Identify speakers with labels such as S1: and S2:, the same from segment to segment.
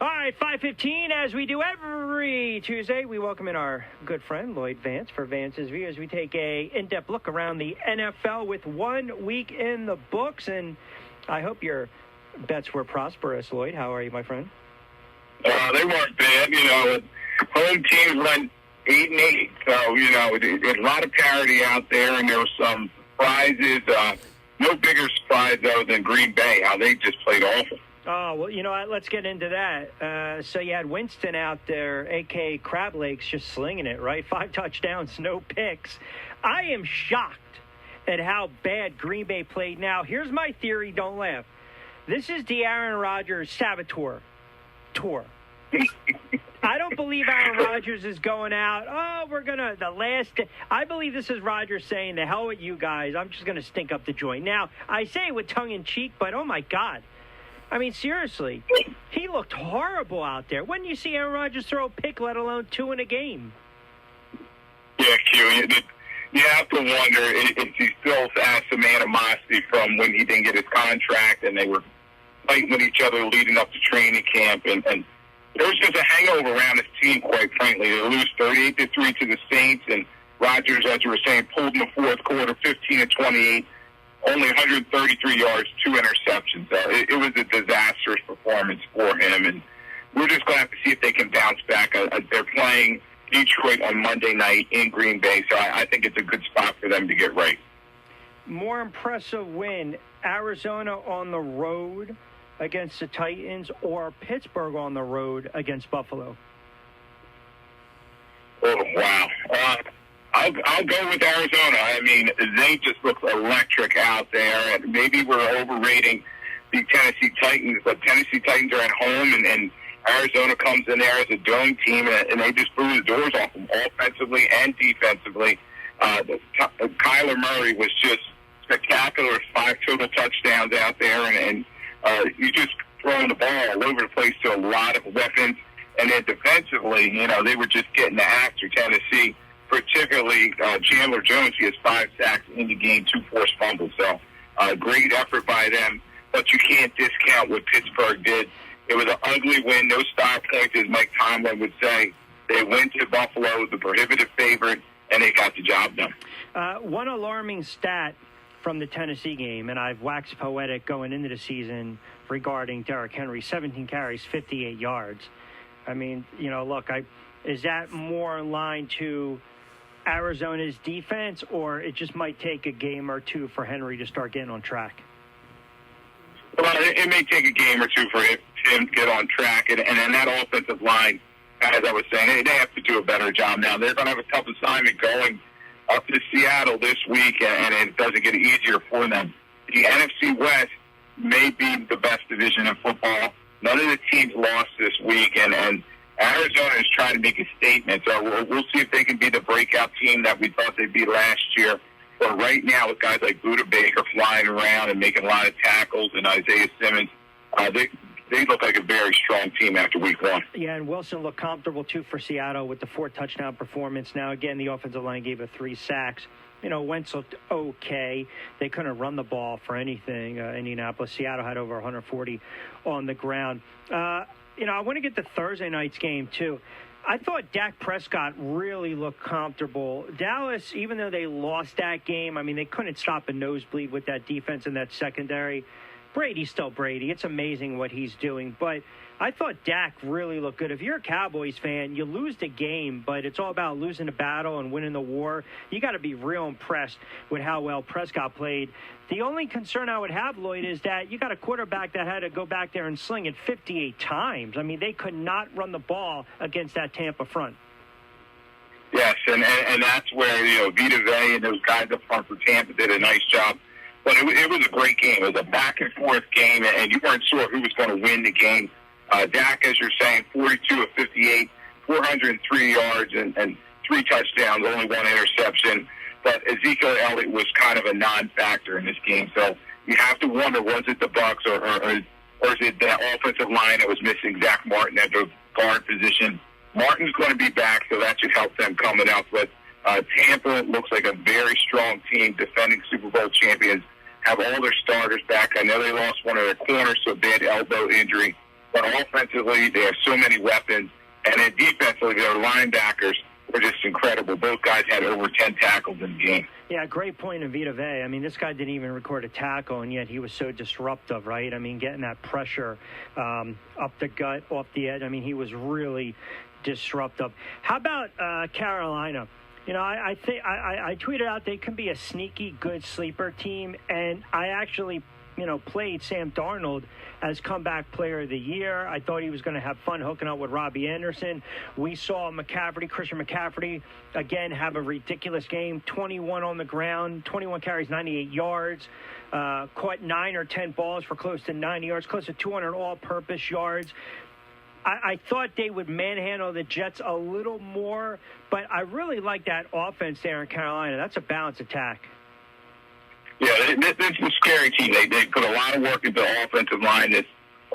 S1: All right, 5:15, as we do every Tuesday, we welcome in our good friend Lloyd Vance for Vance's View as we take a in-depth look around the NFL with 1 week in the books. And I hope your bets were prosperous, Lloyd. How are you, my friend?
S2: They weren't bad. Home teams went 8-8. So, there's a lot of parity out there, and there were some surprises. No bigger surprise, though, than Green Bay, how they just played awful.
S1: Oh, well, you know what? Let's get into that. So you had Winston out there, a.k.a. Crab Lakes, just slinging it, right? 5 touchdowns, no picks. I am shocked at how bad Green Bay played. Now, here's my theory. Don't laugh. This is the Aaron Rodgers Saboteur tour. I don't believe Aaron Rodgers is going out, I believe this is Rodgers saying, the hell with you guys. I'm just going to stink up the joint. Now, I say it with tongue-in-cheek, but oh, my God. I mean, seriously, he looked horrible out there. When you see Aaron Rodgers throw a pick, let alone 2 in a game?
S2: Yeah, Q, you have to wonder if he still has some animosity from when he didn't get his contract and they were fighting with each other leading up to training camp. And there was just a hangover around his team, quite frankly. They lose 38-3 to the Saints, and Rodgers, as you were saying, pulled in the fourth quarter, 15-28. Only 133 yards, 2 interceptions. It was a disastrous performance for him, and we're just glad to see if they can bounce back. They're playing Detroit on Monday night in Green Bay, so I think it's a good spot for them to get right.
S1: More impressive win, Arizona on the road against the Titans or Pittsburgh on the road against Buffalo?
S2: Oh, wow. I'll go with Arizona. I mean, they just look electric out there, and maybe we're overrating the Tennessee Titans, but Tennessee Titans are at home, and Arizona comes in there as a dome team, and they just blew the doors off them offensively and defensively. Kyler Murray was just spectacular, 5 total touchdowns out there, and you just throwing the ball all over the place to a lot of weapons. And then defensively, they were just getting the axe for Tennessee. Particularly Chandler Jones, he has 5 sacks in the game, 2 forced fumbles. So great effort by them, but you can't discount what Pittsburgh did. It was an ugly win, no style points, as Mike Tomlin would say. They went to Buffalo, the prohibitive favorite, and they got the job done.
S1: One alarming stat from the Tennessee game, and I've waxed poetic going into the season regarding Derrick Henry, 17 carries, 58 yards. I mean, look, is that more in line to Arizona's defense, or it just might take a game or two for Henry to start getting on track?
S2: Well, it may take a game or two for him to get on track, and then that offensive line, as I was saying, they have to do a better job now. They're going to have a tough assignment going up to Seattle this week, and it doesn't get easier for them. The NFC West may be the best division in football. None of the teams lost this week, and Arizona is trying to make a statement, so we'll see if they can be the breakout team that we thought they'd be last year. But right now, with guys like Budda Baker flying around and making a lot of tackles, and Isaiah Simmons, they look like a very strong team after week 1.
S1: Yeah, and Wilson looked comfortable, too, for Seattle with the 4-touchdown performance. Now, again, the offensive line gave it 3 sacks. Wentz looked okay. They couldn't run the ball for anything. Indianapolis, Seattle had over 140 on the ground. I want to get to Thursday night's game, too. I thought Dak Prescott really looked comfortable. Dallas, even though they lost that game, I mean, they couldn't stop a nosebleed with that defense and that secondary. Brady's still Brady. It's amazing what he's doing. But I thought Dak really looked good. If you're a Cowboys fan, you lose the game, but it's all about losing the battle and winning the war. You got to be real impressed with how well Prescott played. The only concern I would have, Lloyd, is that you got a quarterback that had to go back there and sling it 58 times. I mean, they could not run the ball against that Tampa front.
S2: Yes, and that's where, Vita Vea and those guys up front for Tampa did a nice job. But it was a great game. It was a back-and-forth game, and you weren't sure who was going to win the game. Dak, as you're saying, 42 of 58, 403 yards and 3 touchdowns, only 1 interception. But Ezekiel Elliott was kind of a non-factor in this game. So you have to wonder, was it the Bucs or is it the offensive line that was missing Zach Martin at the guard position? Martin's going to be back, so that should help them coming up. But Tampa looks like a very strong team, defending Super Bowl champions, have all their starters back. I know they lost one of their corners to a bad elbow injury. But offensively, they have so many weapons. And then defensively, their linebackers were just incredible. Both guys had over 10 tackles in the game.
S1: Yeah, great point of Vita Vea. I mean, this guy didn't even record a tackle, and yet he was so disruptive, right? I mean, getting that pressure up the gut, off the edge. I mean, he was really disruptive. How about Carolina? You know, I think I tweeted out they can be a sneaky good sleeper team, and I actually, you know, played Sam Darnold as comeback player of the year. I thought he was going to have fun hooking up with Robbie Anderson. We saw Christian McCaffrey, again, have a ridiculous game, 21 on the ground, 21 carries, 98 yards, caught 9 or 10 balls for close to 90 yards, close to 200 all-purpose yards. I thought they would manhandle the Jets a little more, but I really like that offense there in Carolina. That's a balanced attack.
S2: Yeah, this is a scary team. They put a lot of work into the offensive line this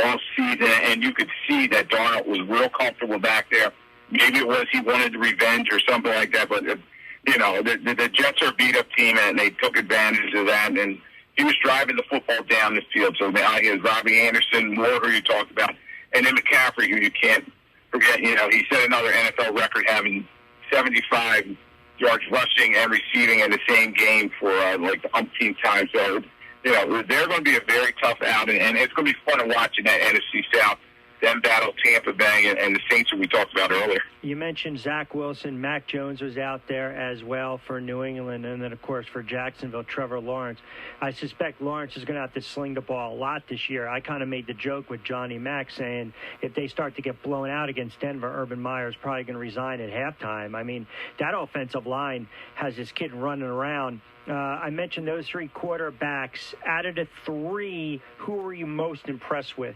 S2: all season, and you could see that Darnold was real comfortable back there. Maybe it was he wanted revenge or something like that, but, you know, the Jets are a beat-up team, and they took advantage of that, and he was driving the football down the field. So now he has Robbie Anderson, Moore, who you talked about, and then McCaffrey, who you can't forget. You know, he set another NFL record having 75 yards rushing and receiving in the same game for like the umpteenth time. So, you know, they're going to be a very tough out, and it's going to be fun to watch in that NFC South, them battle Tampa Bay and the Saints that we talked about earlier.
S1: You mentioned Zach Wilson. Mac Jones was out there as well for New England, and then, of course, for Jacksonville, Trevor Lawrence. I suspect Lawrence is going to have to sling the ball a lot this year. I kind of made the joke with Johnny Mack saying if they start to get blown out against Denver, Urban Meyer is probably going to resign at halftime. I mean, that offensive line has this kid running around. I mentioned those three quarterbacks. Out of the three, who were you most impressed with?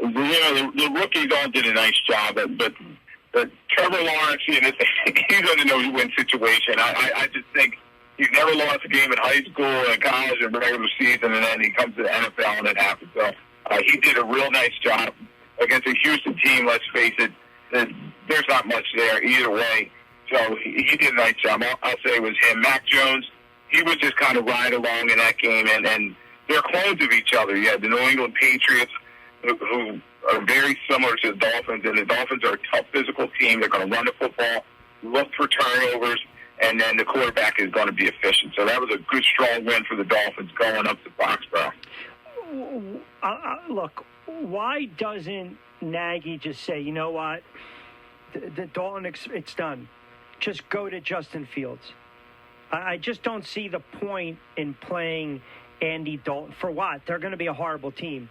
S2: You know, the rookies all did a nice job, but Trevor Lawrence, you know, he's in a no-win situation. I just think he's never lost a game in high school and college and regular season, and then he comes to the NFL and it happens. So he did a real nice job against a Houston team. Let's face it, there's not much there either way. So he did a nice job. I'll say it was him. Mac Jones, he was just kind of ride along in that game, and they're clones of each other. You have the New England Patriots, who are very similar to the Dolphins, and the Dolphins are a tough physical team. They're going to run the football, look for turnovers, and then the quarterback is going to be efficient. So that was a good, strong win for the Dolphins going up to Foxborough.
S1: Look, why doesn't Nagy just say, you know what, the Dalton, it's done. Just go to Justin Fields. I just don't see the point in playing Andy Dalton. For what? They're going to be a horrible team.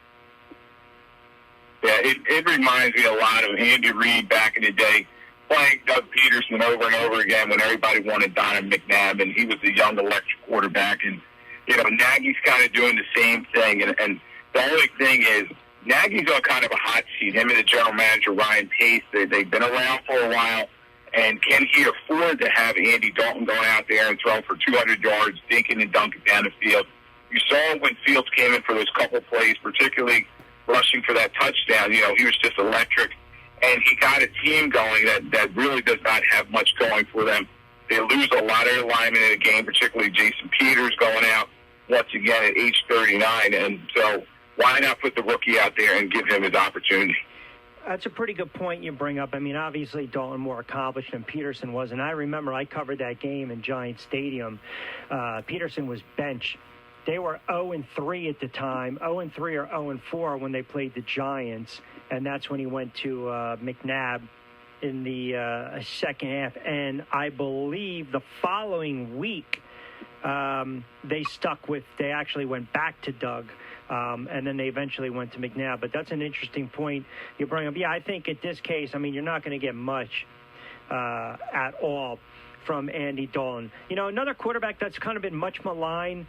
S2: Yeah, it reminds me a lot of Andy Reid back in the day, playing Doug Peterson over and over again when everybody wanted Donovan McNabb, and he was the young electric quarterback. And, you know, Nagy's kind of doing the same thing. And the only thing is, Nagy's on kind of a hot seat. Him and the general manager, Ryan Pace, they've been around for a while. And can he afford to have Andy Dalton going out there and throwing for 200 yards, dinking and dunking down the field? You saw when Fields came in for those couple plays, particularly rushing for that touchdown. You know, he was just electric. And he got a team going that really does not have much going for them. They lose a lot of their linemen in the game, particularly Jason Peters going out once again at age 39. And so why not put the rookie out there and give him his opportunity?
S1: That's a pretty good point you bring up. I mean, obviously, Dalton more accomplished than Peterson was. And I remember I covered that game in Giant Stadium. Peterson was benched. They were 0-3 at the time, 0-3 or 0-4 when they played the Giants. And that's when he went to McNabb in the second half. And I believe the following week, they actually went back to Doug. And then they eventually went to McNabb. But that's an interesting point you bring up. Yeah, I think at this case, I mean, you're not going to get much at all from Andy Dalton. You know, another quarterback that's kind of been much maligned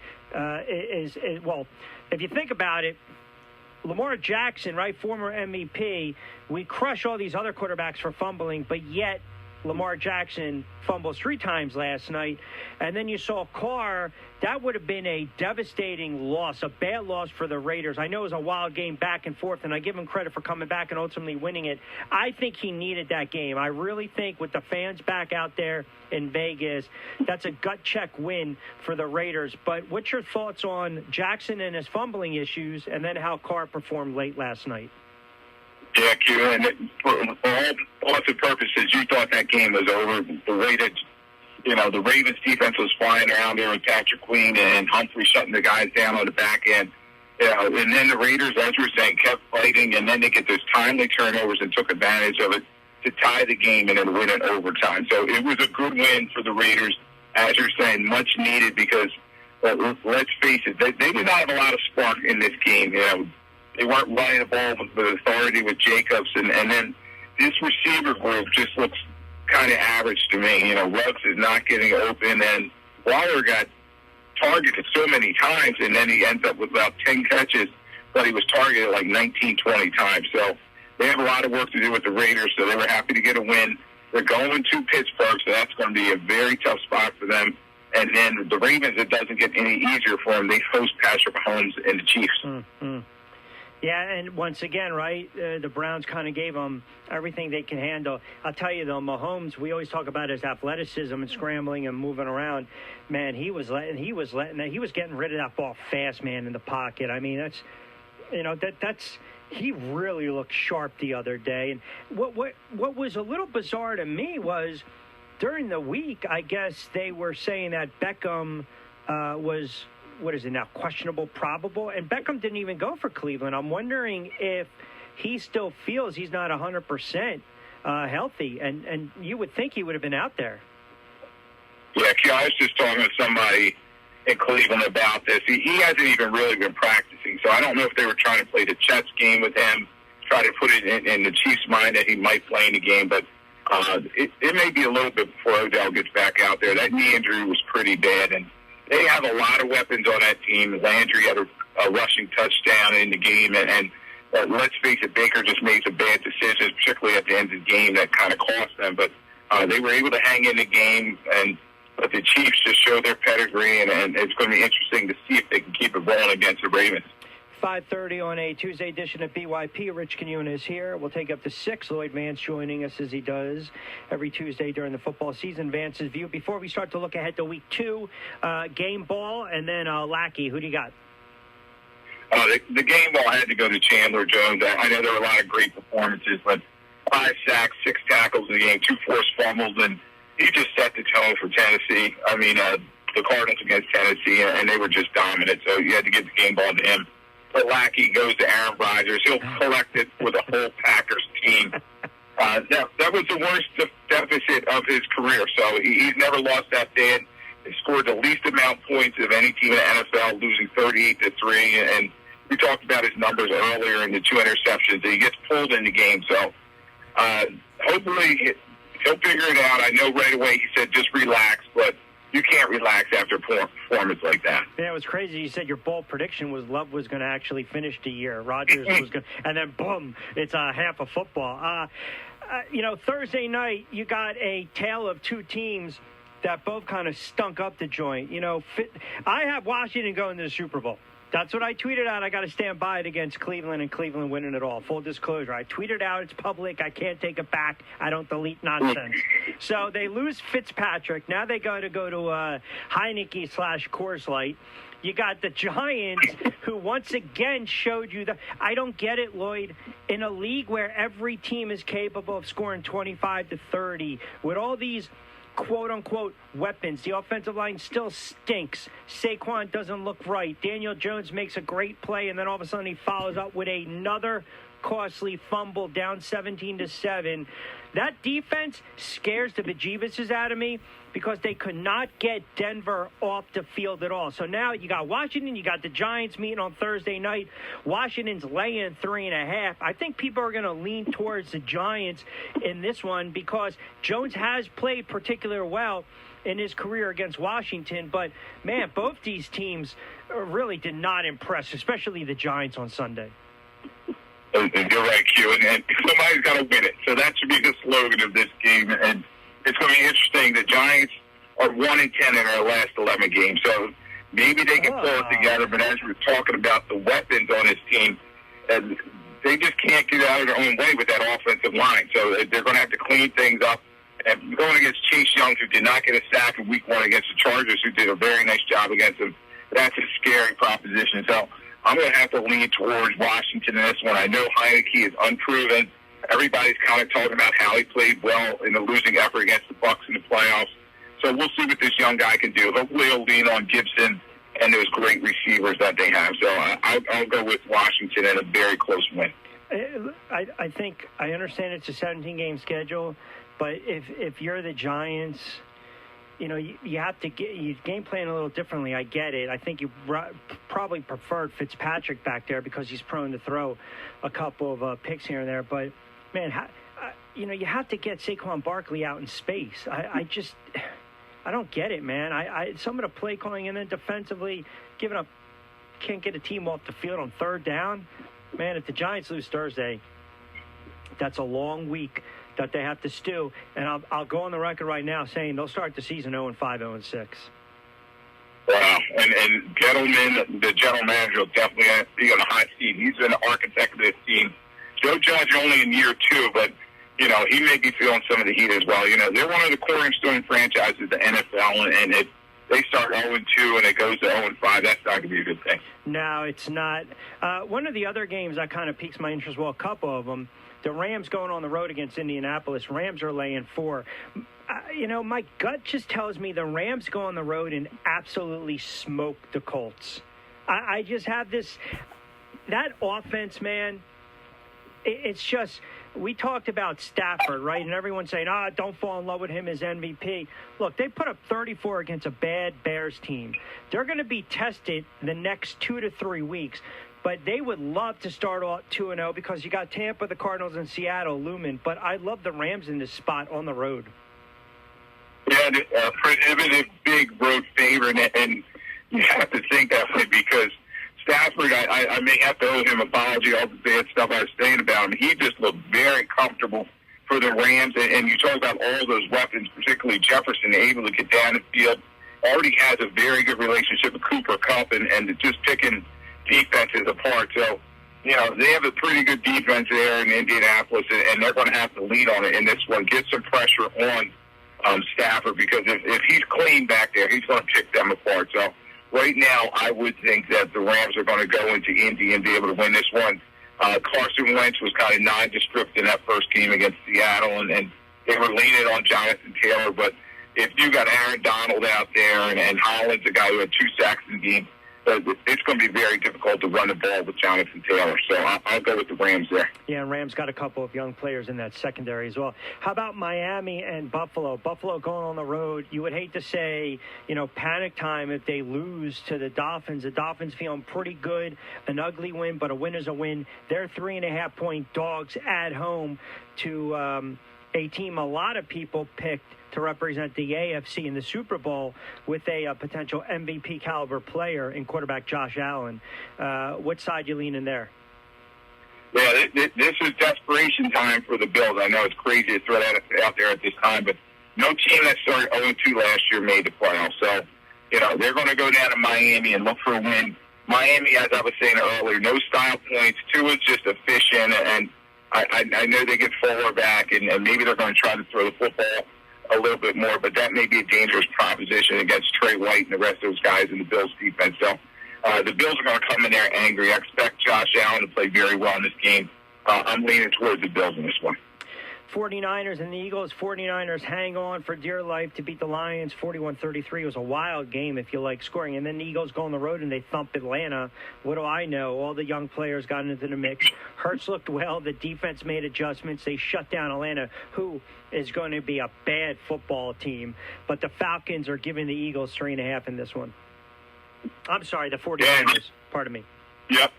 S1: is, well, if you think about it, Lamar Jackson, right, former MVP, we crush all these other quarterbacks for fumbling, but yet Lamar Jackson fumbles 3 times last night, and then you saw Carr. That would have been a devastating loss, a bad loss for the Raiders. I know it was a wild game back and forth, and I give him credit for coming back and ultimately winning it. I think he needed that game. I really think with the fans back out there in Vegas, that's a gut check win for the Raiders. But what's your thoughts on Jackson and his fumbling issues, and then how Carr performed late last night?
S2: Yeah, Q, and for all intents and purposes, you thought that game was over. The way that, the Ravens defense was flying around there with Patrick Queen and Humphrey shutting the guys down on the back end. And then the Raiders, as you were saying, kept fighting, and then they get those timely turnovers and took advantage of it to tie the game and then win in overtime. So it was a good win for the Raiders, as you're saying, much needed because, let's face it, they did not have a lot of spark in this game. They weren't running the ball with authority with Jacobs, and then this receiver group just looks kind of average to me. Ruggs is not getting open, and Waller got targeted so many times, and then he ends up with about 10 catches, but he was targeted like 19, 20 times. So they have a lot of work to do with the Raiders, so they were happy to get a win. They're going to Pittsburgh, so that's going to be a very tough spot for them. And then the Ravens, it doesn't get any easier for them. They host Patrick Mahomes and the Chiefs.
S1: Mm-hmm. Yeah, and once again, right, the Browns kind of gave them everything they can handle. I'll tell you, though, Mahomes, we always talk about his athleticism and scrambling and moving around. Man, he was getting rid of that ball fast, man, in the pocket. I mean, he really looked sharp the other day. And what was a little bizarre to me was during the week, I guess they were saying that Beckham was, what is it now, questionable, probable, and Beckham didn't even go for Cleveland. I'm wondering if he still feels he's not 100% healthy, and you would think he would have been out there.
S2: Yeah, I was just talking to somebody in Cleveland about this. He hasn't even really been practicing, so I don't know if they were trying to play the chess game with him, try to put it in the Chiefs' mind that he might play in the game, but it may be a little bit before Odell gets back out there. That knee injury was pretty bad, and they have a lot of weapons on that team. Landry had a rushing touchdown in the game, and let's face it, Baker just made some bad decisions, particularly at the end of the game, that kind of cost them. But they were able to hang in the game, but the Chiefs just showed their pedigree, and it's going to be interesting to see if they can keep it rolling against the Ravens.
S1: 5:30 on a Tuesday edition of BYP. Rich Quinones here. We'll take up to 6. Lloyd Vance joining us as he does every Tuesday during the football season. Vance's view. Before we start to look ahead to week 2, game ball, and then Lackey. Who do you got?
S2: The game ball had to go to Chandler Jones. I know there were a lot of great performances, but 5 sacks, 6 tackles in the game, 2 forced fumbles, and he just set the tone for Tennessee. I mean, the Cardinals against Tennessee, and they were just dominant, so you had to give the game ball to him. But Lackey goes to Aaron Rodgers. He'll collect it with a whole Packers team. That was the worst deficit of his career, so he's never lost that bad. He scored the least amount of points of any team in the NFL, losing 38-3, and we talked about his numbers earlier in the 2 interceptions. He gets pulled in the game, so hopefully he'll figure it out. I know right away he said just relax, but you can't relax after a performance like that.
S1: Yeah, it was crazy. You said your bold prediction was Love was going to actually finish the year. Rodgers was going to, and then boom, it's half of football. Thursday night, you got a tale of 2 teams that both kind of stunk up the joint. I have Washington going to the Super Bowl. That's what I tweeted out. I got to stand by it against Cleveland, and Cleveland winning it all. Full disclosure. I tweeted out. It's public. I can't take it back. I don't delete nonsense. So they lose Fitzpatrick. Now they got to go to Heineke/Coors Light. You got the Giants, who once again showed you that. I don't get it, Lloyd. In a league where every team is capable of scoring 25 to 30, with all these quote-unquote weapons, the offensive line still stinks. Saquon doesn't look right. Daniel Jones makes a great play, and then all of a sudden he follows up with another costly fumble, down 17-7. That defense scares the bejeebuses out of me because they could not get Denver off the field at all. So now you got Washington, you got the Giants meeting on Thursday night. Washington's laying 3.5. I think people are going to lean towards the Giants in this one because Jones has played particularly well in his career against Washington. But, man, both these teams really did not impress, especially the Giants on Sunday.
S2: You're right, Q, and somebody's got to win it. So that should be the slogan of this game. And it's going to be interesting. The Giants are 1-10 in their last 11 games, so maybe they can pull it together. But as we're talking about the weapons on this team, and they just can't get out of their own way with that offensive line. So they're going to have to clean things up. And going against Chase Young, who did not get a sack in Week 1 against the Chargers, who did a very nice job against them, that's a scary proposition. So I'm going to have to lean towards Washington in this one. I know Heineke is unproven. Everybody's kind of talking about how he played well in the losing effort against the Bucs in the playoffs. So we'll see what this young guy can do. Hopefully he'll lean on Gibson and those great receivers that they have. So I'll go with Washington in a very close win.
S1: I think I understand it's a 17-game schedule, but if you're the Giants, you know, you have to you game plan a little differently. I get it. I think you probably preferred Fitzpatrick back there because he's prone to throw a couple of picks here and there. But, man, you know, you have to get Saquon Barkley out in space. I don't get it, man. Some of the play calling and then defensively giving up, can't get a team off the field on third down. Man, if the Giants lose Thursday, that's a long week that they have to stew. And I'll go on the record right now saying they'll start the season 0-5, 0-6.
S2: Wow. And Gettleman, the general manager, will definitely be on a hot seat. He's been the architect of this team. Joe Judge only in year 2, but, you know, he may be feeling some of the heat as well. You know, they're one of the cornerstone franchises of the NFL, and if they start 0-2 and it goes to 0-5, that's not going to be a good thing.
S1: No, it's not. One of the other games that kind of piques my interest, well, a couple of them, the Rams going on the road against Indianapolis. Rams are laying 4. You know, my gut just tells me the Rams go on the road and absolutely smoke the Colts. I just have this – that offense, man, it's just – we talked about Stafford, right? And everyone's saying, don't fall in love with him as MVP. Look, they put up 34 against a bad Bears team. They're going to be tested the next 2 to 3 weeks. But they would love to start off 2-0 because you got Tampa, the Cardinals, and Seattle looming. But I love the Rams in this spot on the road.
S2: Yeah, prohibitive big road favorite, and you have to think that way because Stafford, I may have to owe him an apology, all the bad stuff I was saying about him. He just looked very comfortable for the Rams, and you talk about all those weapons, particularly Jefferson, able to get down the field, already has a very good relationship with Cooper Kupp, and just picking defenses apart. So, you know, they have a pretty good defense there in Indianapolis, and they're going to have to lead on it in this one, get some pressure on Stafford, because if he's clean back there, he's going to pick them apart. So right now, I would think that the Rams are going to go into Indy and be able to win this one. Carson Wentz was kind of nondescript in that first game against Seattle, and they were leaning on Jonathan Taylor. But if you got Aaron Donald out there and Hollins, a guy who had 2 sacks in the game, it's going to be very difficult to run the ball with Jonathan Taylor. So I'll go with the Rams there.
S1: Yeah, and Rams got a couple of young players in that secondary as well. How about Miami and Buffalo? Buffalo going on the road. You would hate to say, you know, panic time if they lose to the Dolphins. The Dolphins feeling pretty good. An ugly win, but a win is a win. They're 3.5-point dogs at home to a team a lot of people picked to represent the AFC in the Super Bowl with a potential MVP caliber player in quarterback Josh Allen. What side you leaning there?
S2: Yeah, this is desperation time for the Bills. I know it's crazy to throw that out there at this time, but no team that started 0-2 last year made the playoffs. So, you know, they're going to go down to Miami and look for a win. Miami, as I was saying earlier, no style points. Tua is just efficient, and I know they get forward back, and maybe they're going to try to throw the football a little bit more, but that may be a dangerous proposition against Trey White and the rest of those guys in the Bills defense. So the Bills are going to come in there angry. I expect Josh Allen to play very well in this game. I'm leaning towards the Bills in this one.
S1: 49ers and the Eagles. 49ers hang on for dear life to beat the Lions 41-33. It was a wild game if you like scoring. And then the Eagles go on the road and they thump Atlanta. What do I know? All the young players got into the mix. Hurts looked well. The defense made adjustments. They shut down Atlanta, who is going to be a bad football team. But the Falcons are giving the Eagles 3.5 in this one. I'm sorry, the 49ers. Pardon me.
S2: Yep.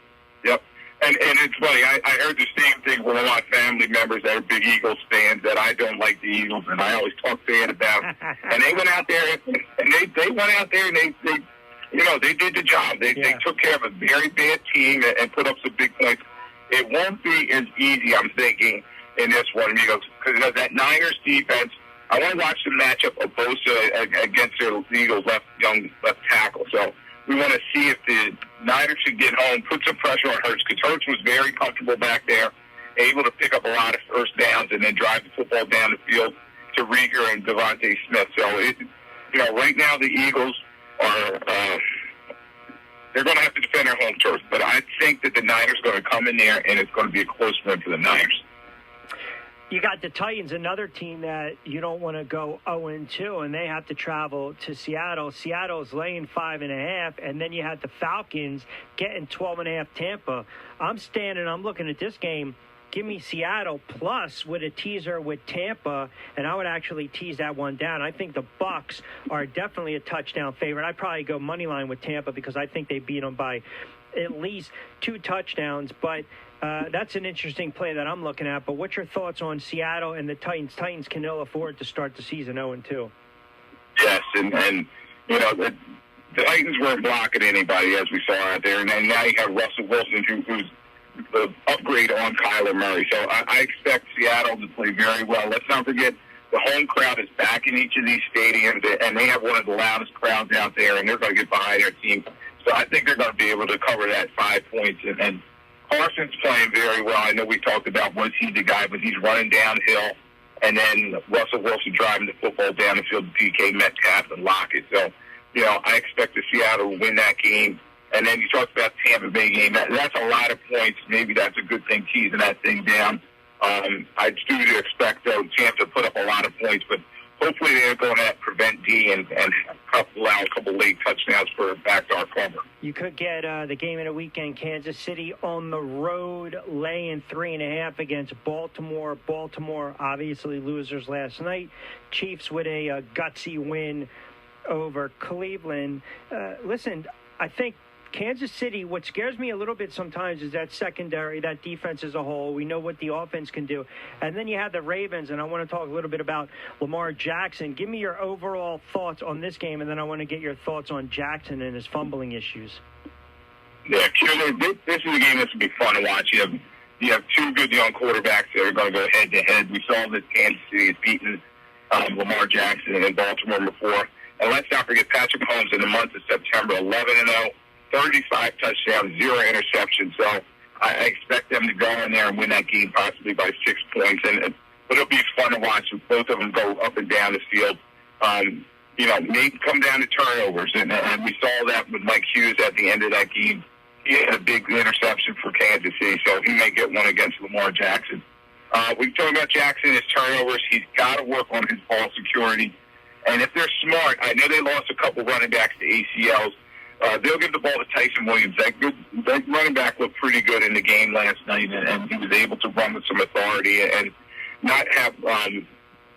S2: And it's funny, I heard the same thing from a lot of family members that are big Eagles fans, that I don't like the Eagles, and I always talk bad about them. And they went out there, and they went out there, and they you know, they did the job. They took care of a very bad team and put up some big points. It won't be as easy, I'm thinking, in this one, because that Niners defense I want to watch the matchup of Bosa against their Eagles young left tackle. So we want to see if the Niners should get home, put some pressure on Hurts, because Hurts was very comfortable back there, able to pick up a lot of first downs and then drive the football down the field to Rieger and Devontae Smith. So, right now the Eagles are they're going to have to defend their home turf. But I think that the Niners are going to come in there, and it's going to be a close win for the Niners.
S1: You got the Titans, another team that you don't want to go 0-2, and they have to travel to Seattle. Seattle's laying 5.5, and then you had the Falcons getting 12.5 Tampa. I'm looking at this game. Give me Seattle plus with a teaser with Tampa, and I would actually tease that one down. I think the Bucs are definitely a touchdown favorite. I'd probably go money line with Tampa because I think they beat them by at least 2 touchdowns, but that's an interesting play that I'm looking at. But what's your thoughts on Seattle and the Titans? Titans can ill afford to start the season 0-2.
S2: Yes, and the Titans weren't blocking anybody, as we saw out there, and now you have Russell Wilson, who's the upgrade on Kyler Murray. So I expect Seattle to play very well. Let's not forget the home crowd is back in each of these stadiums, and they have one of the loudest crowds out there, and they're going to get behind their team. So I think they're going to be able to cover that 5 points. And Carson's playing very well. I know we talked about was he the guy, but he's running downhill, and then Russell Wilson driving the football down the field, DK Metcalf and Lockett. So, I expect the Seattle to win that game. And then you talked about Tampa Bay game. That's a lot of points. Maybe that's a good thing, teasing that thing down. I do expect, though, Tampa to put up a lot of points, but hopefully they're going to prevent D and allow a couple late touchdowns for a backdoor cover.
S1: You could get the game of the weekend, Kansas City on the road, laying 3.5 against Baltimore. Baltimore, obviously losers last night. Chiefs with a gutsy win over Cleveland. Listen, I think Kansas City, what scares me a little bit sometimes is that secondary, that defense as a whole. We know what the offense can do. And then you have the Ravens, and I want to talk a little bit about Lamar Jackson. Give me your overall thoughts on this game, and then I want to get your thoughts on Jackson and his fumbling issues.
S2: Yeah, this is a game that's going to be fun to watch. You have 2 good young quarterbacks that are going to go head-to-head. We saw that Kansas City has beaten Lamar Jackson in Baltimore before. And let's not forget Patrick Mahomes in the month of September, 11-0. 35 touchdowns, 0 interceptions. So I expect them to go in there and win that game possibly by 6 points. But it'll be fun to watch both of them go up and down the field. Maybe come down to turnovers. And we saw that with Mike Hughes at the end of that game. He had a big interception for Kansas City, so he may get one against Lamar Jackson. We talk about Jackson, his turnovers. He's got to work on his ball security. And if they're smart, I know they lost a couple running backs to ACLs. They'll give the ball to Tyson Williams. That running back looked pretty good in the game last night, and he was able to run with some authority and not have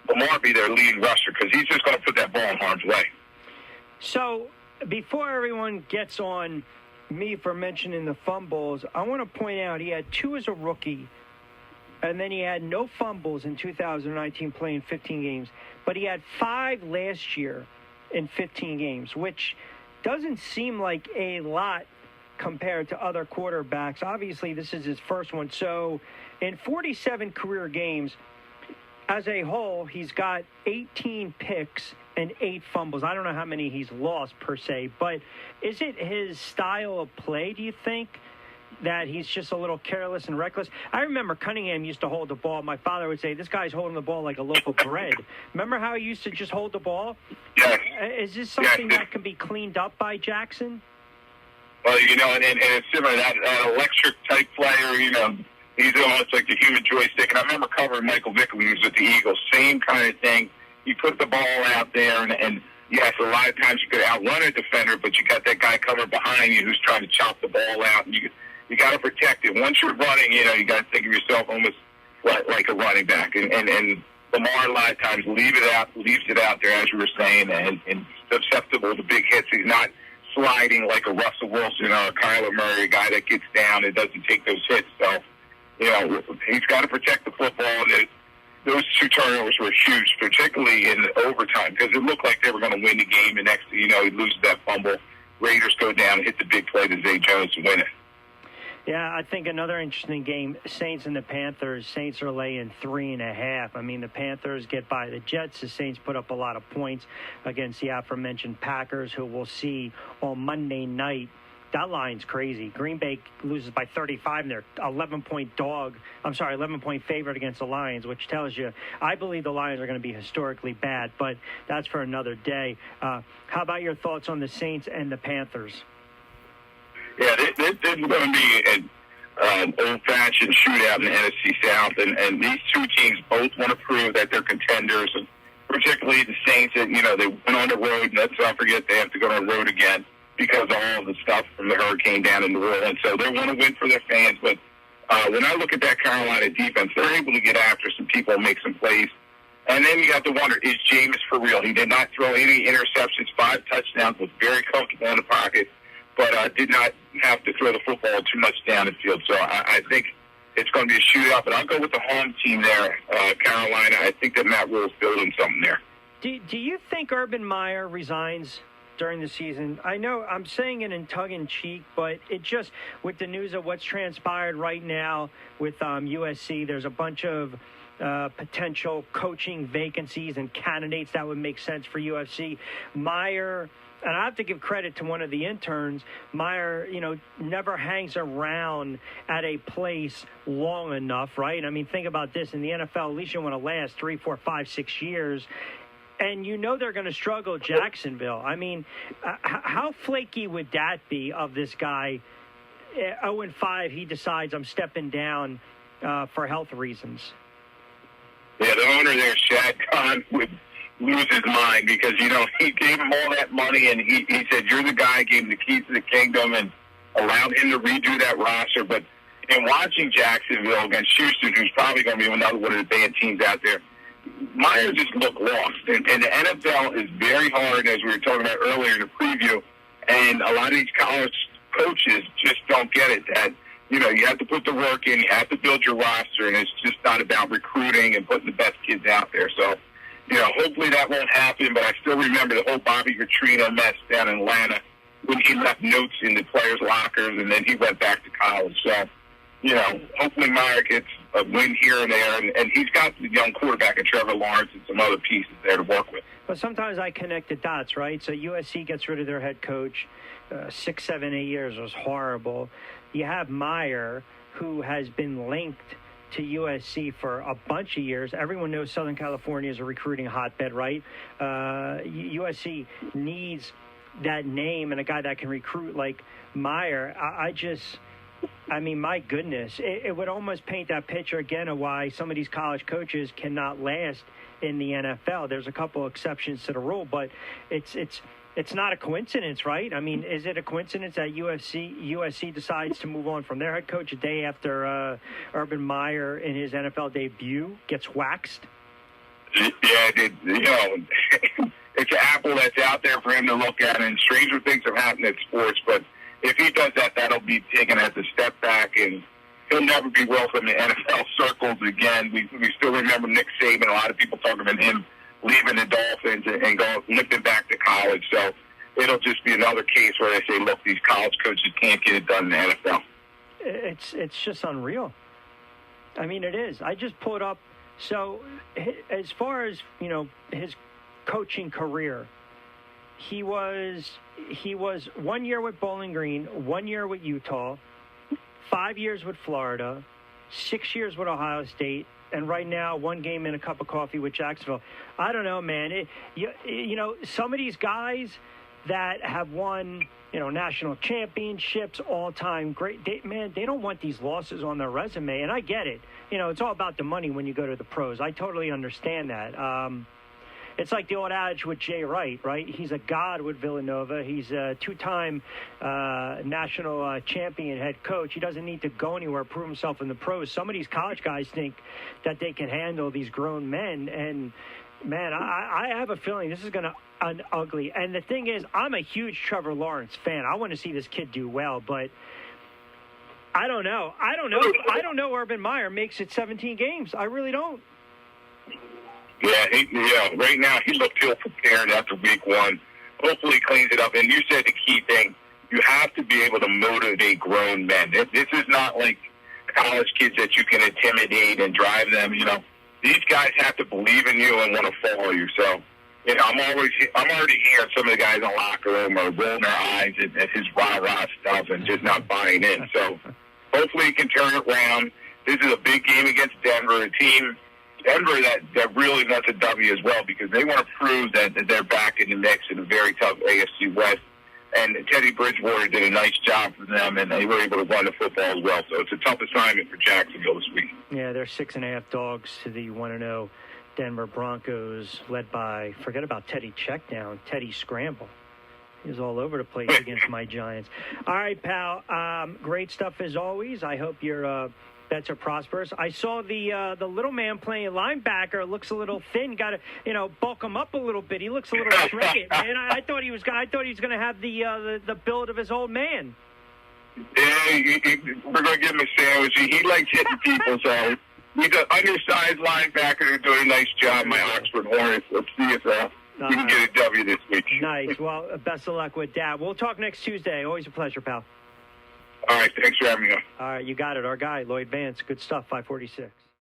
S2: Lamar be their leading rusher because he's just going to put that ball in harm's way.
S1: So before everyone gets on me for mentioning the fumbles, I want to point out he had 2 as a rookie, and then he had no fumbles in 2019 playing 15 games, but he had 5 last year in 15 games, which doesn't seem like a lot compared to other quarterbacks. Obviously, this is his first one. So in 47 career games, as a whole, he's got 18 picks and 8 fumbles. I don't know how many he's lost per se, but is it his style of play, do you think, that he's just a little careless and reckless? I remember Cunningham used to hold the ball. My father would say, this guy's holding the ball like a loaf of bread. Remember how he used to just hold the ball?
S2: Yes.
S1: Is this something that can be cleaned up by Jackson?
S2: Well, and it's similar, that electric type player, he's almost like the human joystick. And I remember covering Michael Vick when he was with the Eagles. Same kind of thing. You put the ball out there, and yes, a lot of times you could outrun a defender, but you got that guy coming behind you who's trying to chop the ball out, and you got to protect it. Once you're running, you got to think of yourself almost like a running back. And Lamar, a lot of times, leaves it out there, as you were saying, and susceptible to big hits. He's not sliding like a Russell Wilson or a Kyler Murray, a guy that gets down and doesn't take those hits. So, he's got to protect the football. And those 2 turnovers were huge, particularly in overtime, because it looked like they were going to win the game. And next thing you know, he loses that fumble. Raiders go down and hit the big play to Zay Jones to win it.
S1: Yeah, I think another interesting game, Saints and the Panthers. Saints are laying 3.5. I mean, the Panthers get by the Jets. The Saints put up a lot of points against the aforementioned Packers, who we'll see on Monday night. That line's crazy. Green Bay loses by 35, and they're 11-point dog. I'm sorry, 11-point favorite against the Lions, which tells you I believe the Lions are going to be historically bad, but that's for another day. How about your thoughts on the Saints and the Panthers?
S2: Yeah, this is going to be an old-fashioned shootout in the NFC South, and these two teams both want to prove that they're contenders, and particularly the Saints. That they went on the road, and let's not forget they have to go on the road again because of all the stuff from the hurricane down in New Orleans. So they want to win for their fans. But when I look at that Carolina defense, they're able to get after some people and make some plays. And then you have to wonder, is Jameis for real? He did not throw any interceptions, 5 touchdowns, was very comfortable in the pocket, but did not have to throw the football too much down the field. So I think it's going to be a shootout. But I'll go with the home team there, Carolina. I think that Matt Rule's building something there.
S1: Do you think Urban Meyer resigns during the season? I know I'm saying it in tongue-in-cheek, but it just, with the news of what's transpired right now with USC, there's a bunch of potential coaching vacancies and candidates that would make sense for UFC. Meyer, and I have to give credit to one of the interns, Meyer, never hangs around at a place long enough, right? I mean, think about this. In the NFL, at least you want to last 3, 4, 5, 6 years. And they're going to struggle Jacksonville. I mean, how flaky would that be of this guy? 0-5, he decides I'm stepping down for health reasons.
S2: Yeah, the owner there, Shad Khan, would lose his mind because, he gave him all that money, and he said, you're the guy, gave him the keys to the kingdom and allowed him to redo that roster. But in watching Jacksonville against Houston, who's probably going to be another one of the bad teams out there, Meyer just looked lost. And the NFL is very hard, as we were talking about earlier in the preview, and a lot of these college coaches just don't get it, that, you have to put the work in, you have to build your roster, and it's just not about recruiting and putting the best kids out there. So, hopefully that won't happen, but I still remember the whole Bobby Petrino mess down in Atlanta when he left notes in the players' lockers, and then he went back to college. So, hopefully Meyer gets a win here and there, and he's got the young quarterback in Trevor Lawrence and some other pieces there to work with.
S1: But sometimes I connect the dots, right? So USC gets rid of their head coach. 6, 7, 8 years was horrible. You have Meyer, who has been linked to USC for a bunch of years. Everyone knows Southern California is a recruiting hotbed, right? USC needs that name and a guy that can recruit like Meyer. I mean, my goodness, it would almost paint that picture again of why some of these college coaches cannot last in the NFL. There's a couple exceptions to the rule, but it's not a coincidence, right? I mean, is it a coincidence that USC decides to move on from their head coach a day after Urban Meyer in his NFL debut gets waxed?
S2: Yeah, it's an apple that's out there for him to look at, and stranger things have happened in sports, but if he does that, that'll be taken as a step back, and he'll never be welcome in NFL circles again. We still remember Nick Saban. A lot of people talk about him leaving the Dolphins and going limping back to college. So it'll just be another case where they say, look, these college coaches can't get it done in the NFL.
S1: It's just unreal. I mean, it is. I just pulled up. So as far as, his coaching career, he was 1 year with Bowling Green, 1 year with Utah, 5 years with Florida, 6 years with Ohio State, and right now 1 game and a cup of coffee with Jacksonville. I don't know, man. Some of these guys that have won, national championships, all-time great, they don't want these losses on their resume, and I get it. It's all about the money when you go to the pros. I totally understand that. It's like the old adage with Jay Wright, right? He's a god with Villanova. He's a 2-time national champion head coach. He doesn't need to go anywhere, prove himself in the pros. Some of these college guys think that they can handle these grown men. And, man, I have a feeling this is going to ugly. And the thing is, I'm a huge Trevor Lawrence fan. I want to see this kid do well, but I don't know. I don't know Urban Meyer makes it 17 games. I really don't.
S2: Yeah, right now he looked ill prepared after week 1. Hopefully he cleans it up. And you said the key thing, You have to be able to motivate grown men. This is not like college kids that you can intimidate and drive them. These guys have to believe in you and want to follow you. So, I'm already hearing some of the guys in the locker room are rolling their eyes at his rah-rah stuff and just not buying in. So, hopefully he can turn it around. This is a big game against Denver, a team, Denver that really wants a W as well because they want to prove that they're back in the mix in a very tough AFC West. And Teddy Bridgewater did a nice job for them, and they were able to run the football as well. So it's a tough assignment for Jacksonville this week.
S1: Yeah, they're 6.5 dogs to the 1-0 Denver Broncos, led by, forget about Teddy Checkdown, Teddy Scramble. He was all over the place against my Giants. All right, pal, great stuff as always. I hope your bets are prosperous. I saw the little man playing linebacker. Looks a little thin. Got to bulk him up a little bit. He looks a little shredded, man. I thought he was going to have the build of his old man.
S2: Yeah, we're going to give him a sandwich. He likes hitting people, so he's an undersized linebacker who's doing a nice job. My Oxford Hornets. Let's see if we can get a W this week.
S1: Nice. Well, best of luck with that. We'll talk next Tuesday. Always a pleasure, pal.
S2: All right, thanks for having me on.
S1: All right, you got it. Our guy, Lloyd Vance. Good stuff, 546.